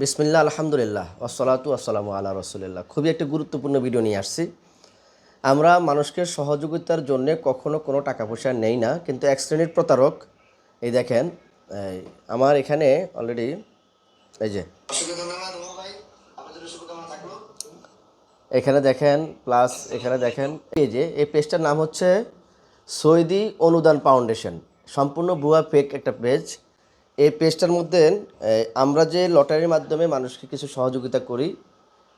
বিসমিল্লাহ আলহামদুলিল্লাহ ওয়াসসালাতু ওয়াসসালামু আলা রাসূলিল্লাহ। খুবই একটা গুরুত্বপূর্ণ ভিডিও নিয়ে আসছি। আমরা মানুষকে সহযোগিতার জন্য কখনো কোনো টাকা পয়সা নেই না, কিন্তু এক শ্রেণীর প্রতারক এই দেখেন, আমার এখানে অলরেডি এই যে এখানে দেখেন, প্লাস এখানে দেখেন পেজে, এই পেজটার নাম হচ্ছে সৌদি অনুদান ফাউন্ডেশন। সম্পূর্ণ ভুয়া ফেক একটা পেজ। এই পেজটার মধ্যে আমরা যে লটারির মাধ্যমে মানুষকে কিছু সহযোগিতা করি,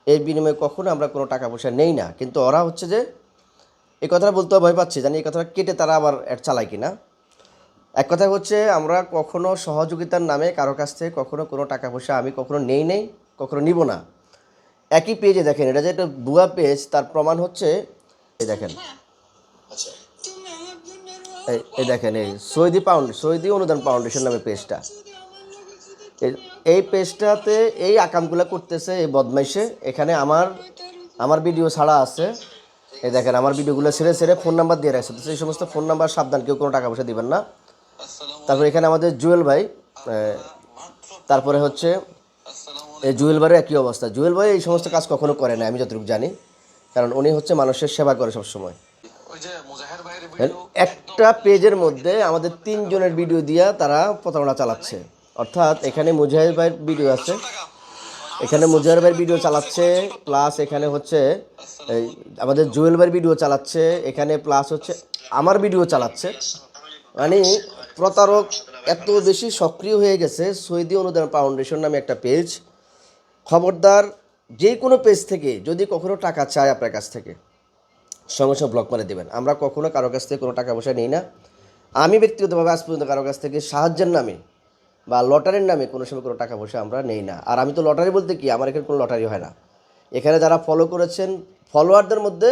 এর বিনিময়ে কখনো আমরা কোনো টাকা পয়সা নেই না। কিন্তু ওরা হচ্ছে যে এই কথাটা বলতে ভয় পাচ্ছি, জানি এই কথাটা কেটে তারা আবার অ্যাড চালায় কিনা। এক কথা হচ্ছে, আমরা কখনো সহযোগিতার নামে কারো কাছ থেকে কখনো কোনো টাকা পয়সা আমি কখনো নেই, কখনো নিব না। একই পেজে দেখেন, এটা যে একটা ভুয়া পেজ তার প্রমাণ হচ্ছে এই দেখেন, এই দেখেন, এই সৌদি অনুদান ফাউন্ডেশন নামে পেজটা। এই পেজটাতে এই আকামগুলো করতেছে এই বদমাইশে। এখানে আমার ভিডিও ছাড়া আছে। এই দেখেন, আমার ভিডিওগুলো ছেড়ে ফোন নাম্বার দিয়ে রাখছে। এই সমস্ত ফোন নাম্বার সাবধান, কেউ কোনো টাকা পয়সা দিবেন না। তারপরে এখানে আমাদের জুয়েল ভাই, তারপরে হচ্ছে এই জুয়েল ভাইয়ের একই অবস্থা। জুয়েল ভাই এই সমস্ত কাজ কখনো করে না আমি যতটুকু জানি, কারণ উনি হচ্ছে মানুষের সেবা করে সবসময়। একটা পেজের মধ্যে আমাদের 3 জনের ভিডিও দিয়া তারা প্রতারণা চালাচ্ছে। অর্থাৎ এখানে মুজাহিদ ভাইয়ের ভিডিও আছে, এখানে মুজাহিদ ভাইয়ের ভিডিও চালাচ্ছে, প্লাস এখানে হচ্ছে এই আমাদের জুয়েল ভাইয়ের ভিডিও চালাচ্ছে, এখানে প্লাস হচ্ছে আমার ভিডিও চালাচ্ছে। মানে প্রতারক এত বেশি সক্রিয় হয়ে গেছে। সৌদি অনুদান ফাউন্ডেশন নামে একটা পেজ। খবরদার, যে কোনো পেজ থেকে যদি কখনো টাকা চায় আপনার কাছ থেকে, সঙ্গে সঙ্গে ব্লক করে দেবেন। আমরা কখনো কারো কাছ থেকে কোনো টাকা পয়সা নিই না। আমি ব্যক্তিগতভাবে আজ পর্যন্ত কারো কাছ থেকে সাহায্যের নামে বা লটারির নামে কোনো সময় কোনো টাকা পয়সা আমরা নেই না। আর আমি তো লটারি বলতে কি, আমার এখানে কোনো লটারি হয় না। এখানে যারা ফলো করেছেন, ফলোয়ারদের মধ্যে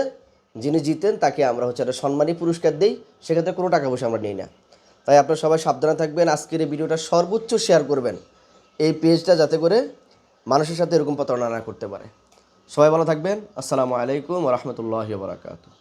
যিনি জিতেন তাকে আমরা হচ্ছে একটা সম্মানী পুরস্কার দিই, সেক্ষেত্রে কোনো টাকা পয়সা আমরা নিই না। তাই আপনারা সবাই সাবধানে থাকবেন। আজকের এই ভিডিওটা সর্বোচ্চ শেয়ার করবেন এই পেজটা, যাতে করে মানুষের সাথে এরকম প্রতারণা না করতে পারে। সবাই ভালো থাকবেন। আসসালামু আলাইকুম ওয়া রাহমাতুল্লাহি ওয়া বারাকাতুহু।